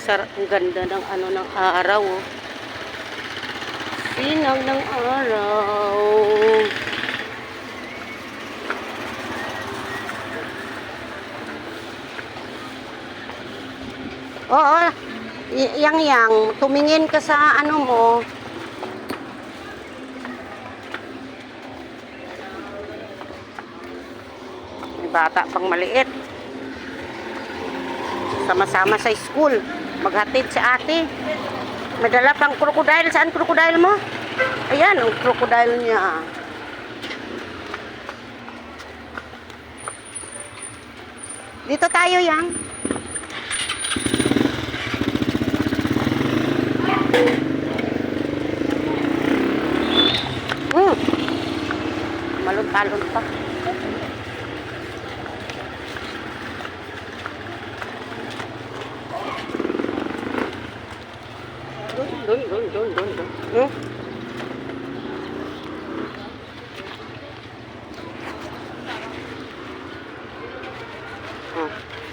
Ang ganda ng ano ng araw. Oh. Sinag ng araw. Oo. Yang tumingin ka sa ano mo. May bata pang maliit. Sama-sama sa school. Maghatid sa ate. Madala pang crocodile. Saan crocodile mo? Ayan, ang crocodile niya. Dito tayo, Yang. Malon-talon pa. Doon.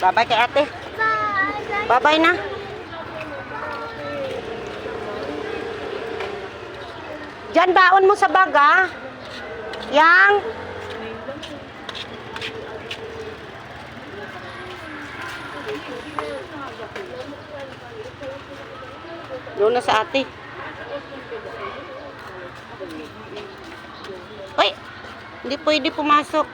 Bye-bye kay ate. Bye-bye na. Diyan baon mo sa baga. Yang. Doon na sa ate. Hoy, hindi pwede pumasok.